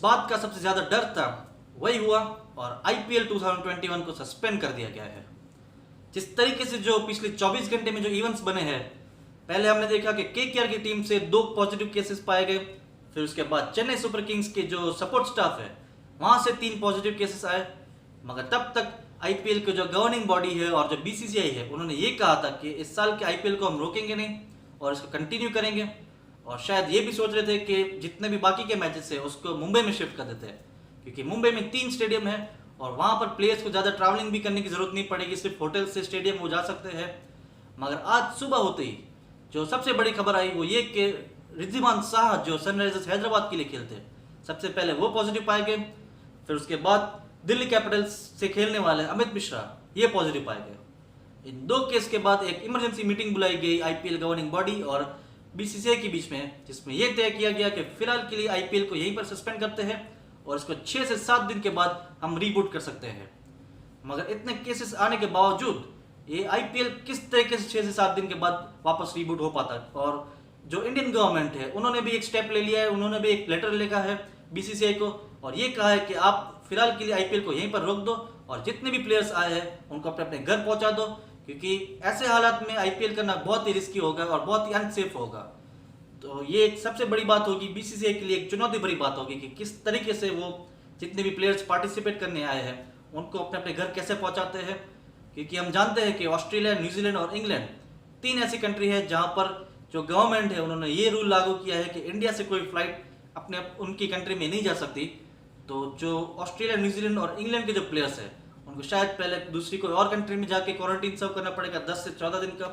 बात का सबसे ज़्यादा डर था वही हुआ और आईपीएल 2021 को सस्पेंड कर दिया गया है। जिस तरीके से जो पिछले 24 घंटे में जो इवेंट्स बने हैं, पहले हमने देखा कि केकेआर की टीम से 2 पॉजिटिव केसेस पाए गए, फिर उसके बाद चेन्नई सुपर किंग्स के जो सपोर्ट स्टाफ है वहां से 3 पॉजिटिव केसेस आए। मगर तब तक आईपीएल के जो गवर्निंग बॉडी है और जो बीसीसीआई है उन्होंने ये कहा था कि इस साल के आईपीएल को हम रोकेंगे नहीं और इसको कंटिन्यू करेंगे, और शायद ये भी सोच रहे थे कि जितने भी बाकी के मैचेस है उसको मुंबई में शिफ्ट कर देते हैं, क्योंकि मुंबई में 3 स्टेडियम है और वहां पर प्लेयर्स को ज़्यादा ट्रैवलिंग भी करने की जरूरत नहीं पड़ेगी, सिर्फ होटल से स्टेडियम वो जा सकते हैं। मगर आज सुबह होते ही जो सबसे बड़ी खबर आई वो ये कि रिद्धिमान साहा जो सनराइजर्स हैदराबाद के लिए खेलते हैं, सबसे पहले वो पॉजिटिव पाए गए। फिर उसके बाद दिल्ली कैपिटल्स से खेलने वाले अमित मिश्रा ये पॉजिटिव पाए गए। इन 2 केस के बाद एक इमरजेंसी मीटिंग बुलाई गई आईपीएल गवर्निंग बॉडी और बीसीसीआई के बीच में, जिसमें यह तय किया गया कि फिलहाल के लिए आईपीएल को यहीं पर सस्पेंड करते हैं और इसको 6 से 7 दिन के बाद हम रीबूट कर सकते हैं। मगर इतने केसेस आने के बावजूद ये आईपीएल किस तरीके से 6 से 7 दिन के बाद वापस रीबूट हो पाता है। और जो इंडियन गवर्नमेंट है उन्होंने भी एक स्टेप ले लिया है, उन्होंने भी एक लेटर लिखा है बीसीसीआई को और ये कहा है कि आप फिलहाल के लिए आईपीएल को यहीं पर रोक दो और जितने भी प्लेयर्स आए हैं उनको अपने अपने घर पहुंचा दो, क्योंकि ऐसे हालात में आईपीएल करना बहुत ही रिस्की होगा और बहुत ही अनसेफ होगा। तो ये एक सबसे बड़ी बात होगी बीसीसीआई के लिए, एक चुनौती भरी बात होगी कि किस तरीके से वो जितने भी प्लेयर्स पार्टिसिपेट करने आए हैं उनको अपने अपने घर कैसे पहुंचाते हैं, क्योंकि हम जानते हैं कि ऑस्ट्रेलिया, न्यूजीलैंड और इंग्लैंड 3 ऐसी कंट्री है जहां पर जो गवर्नमेंट है उन्होंने ये रूल लागू किया है कि इंडिया से कोई फ्लाइट अपने उनकी कंट्री में नहीं जा सकती। तो जो ऑस्ट्रेलिया, न्यूजीलैंड और इंग्लैंड के जो प्लेयर्स हैं उनको शायद पहले दूसरी कोई और कंट्री में जाके क्वारंटीन सर्व करना पड़ेगा 10 से 14 दिन का,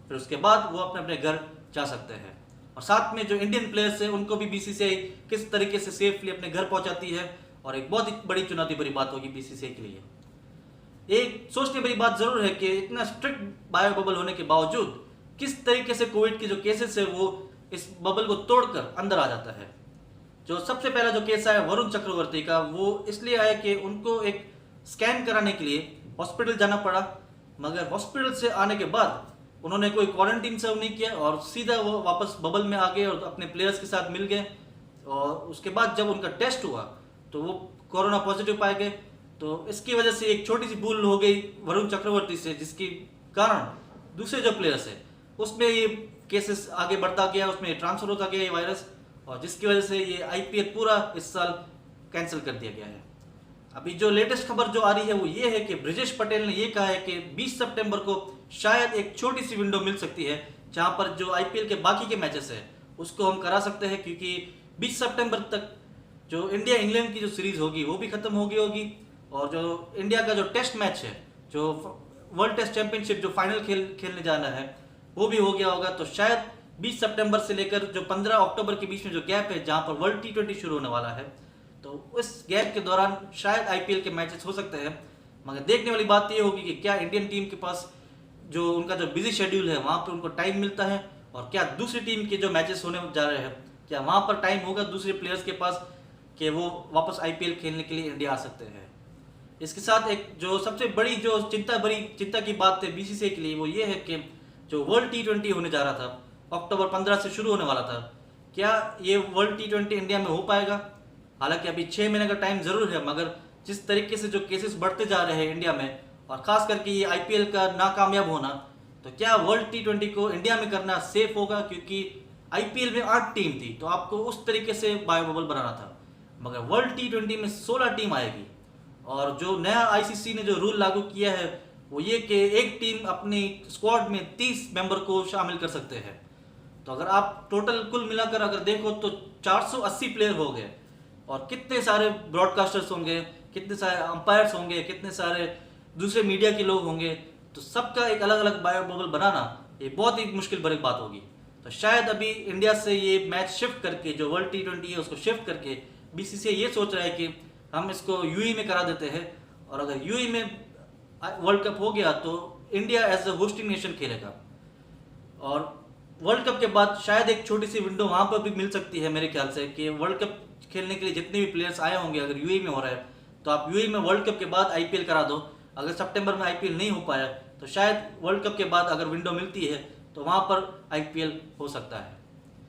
फिर उसके बाद वो अपने अपने घर जा सकते हैं। और साथ में जो इंडियन प्लेयर्स हैं उनको भी बीसीसीआई किस तरीके से सेफली अपने घर पहुंचाती है, और एक बहुत ही बड़ी चुनौती भरी बात होगी बीसीसीआई के लिए। एक सोचने भरी बात जरूर है कि इतना स्ट्रिक्ट बायो बबल होने के बावजूद किस तरीके से कोविड के जो केसेस है वो इस बबल को तोड़कर अंदर आ जाता है। जो सबसे पहला जो केस आया वरुण चक्रवर्ती का, वो इसलिए आया कि उनको एक स्कैन कराने के लिए हॉस्पिटल जाना पड़ा, मगर हॉस्पिटल से आने के बाद उन्होंने कोई क्वारंटीन सर्व नहीं किया और सीधा वो वापस बबल में आ गए और अपने प्लेयर्स के साथ मिल गए। और उसके बाद जब उनका टेस्ट हुआ तो वो कोरोना पॉजिटिव पाए गए। तो इसकी वजह से एक छोटी सी भूल हो गई वरुण चक्रवर्ती से, जिसके कारण दूसरे जो प्लेयर्स है उसमें ये केसेस आगे बढ़ता गया, उसमें ट्रांसफर होता गया ये वायरस, और जिसकी वजह से ये आईपीएल पूरा इस साल कैंसिल कर दिया गया है। अभी जो लेटेस्ट खबर जो आ रही है वो ये है कि ब्रिजेश पटेल ने ये कहा है कि 20 सितंबर को शायद एक छोटी सी विंडो मिल सकती है जहां पर जो आईपीएल के बाकी के मैचेस है उसको हम करा सकते हैं, क्योंकि 20 सितंबर तक जो इंडिया इंग्लैंड की जो सीरीज होगी वो भी खत्म हो गई होगी, और जो इंडिया का जो टेस्ट मैच है, जो वर्ल्ड टेस्ट चैंपियनशिप जो फाइनल खेलने जाना है वो भी हो गया होगा। तो शायद 20 सितंबर से लेकर जो 15 अक्टूबर के बीच में जो गैप है जहां पर वर्ल्ड T20 शुरू होने वाला है, तो उस गैप के दौरान शायद आईपीएल के मैचेस हो सकते हैं। मगर देखने वाली बात ये होगी कि क्या इंडियन टीम के पास जो उनका जो बिजी शेड्यूल है वहां पर उनको टाइम मिलता है, और क्या दूसरी टीम के जो मैचेस होने जा रहे हैं क्या वहां पर टाइम होगा दूसरे प्लेयर्स के पास कि वो वापस आईपीएल खेलने के लिए इंडिया आ सकते हैं। इसके साथ एक जो सबसे बड़ी जो चिंता की बात है बीसीसीआई के लिए वो ये है कि जो वर्ल्ड T20 होने जा रहा था, अक्टूबर 15 से शुरू होने वाला था, क्या ये वर्ल्ड T20 इंडिया में हो पाएगा? हालांकि अभी 6 महीने का टाइम जरूर है, मगर जिस तरीके से जो केसेस बढ़ते जा रहे हैं इंडिया में, और खास करके ये आईपीएल का नाकामयाब होना, तो क्या वर्ल्ड T20 को इंडिया में करना सेफ होगा? क्योंकि आईपीएल में 8 टीम थी तो आपको उस तरीके से बायो बबल बनाना था, मगर वर्ल्ड T20 में 16 टीम आएगी। और जो नया आईसीसी ने जो रूल लागू किया है वो ये कि एक टीम अपनी स्क्वाड में 30 मेंबर को शामिल कर सकते हैं। तो अगर आप टोटल कुल मिलाकर अगर देखो तो 480 प्लेयर हो गए, और कितने सारे ब्रॉडकास्टर्स होंगे, कितने सारे अंपायर्स होंगे, कितने सारे दूसरे मीडिया के लोग होंगे, तो सबका एक अलग अलग बायो बबल बनाना ये बहुत ही मुश्किल भरी बात होगी। तो शायद अभी इंडिया से ये मैच शिफ्ट करके जो वर्ल्ड T20 है उसको शिफ्ट करके बीसीसीआई ये सोच रहा है कि हम इसको यूएई में करा देते हैं, और अगर यूएई में वर्ल्ड कप हो गया तो India as a hosting nation खेलेगा, और वर्ल्ड कप के बाद शायद एक छोटी सी विंडो वहां पर भी मिल सकती है मेरे ख्याल से कि वर्ल्ड कप खेलने के लिए जितने भी प्लेयर्स आए होंगे अगर यूएई में हो रहा है तो आप यूएई में वर्ल्ड कप के बाद आईपीएल करा दो। अगर सितंबर में आईपीएल नहीं हो पाया तो शायद वर्ल्ड कप के बाद अगर विंडो मिलती है तो वहां पर आईपीएल हो सकता है।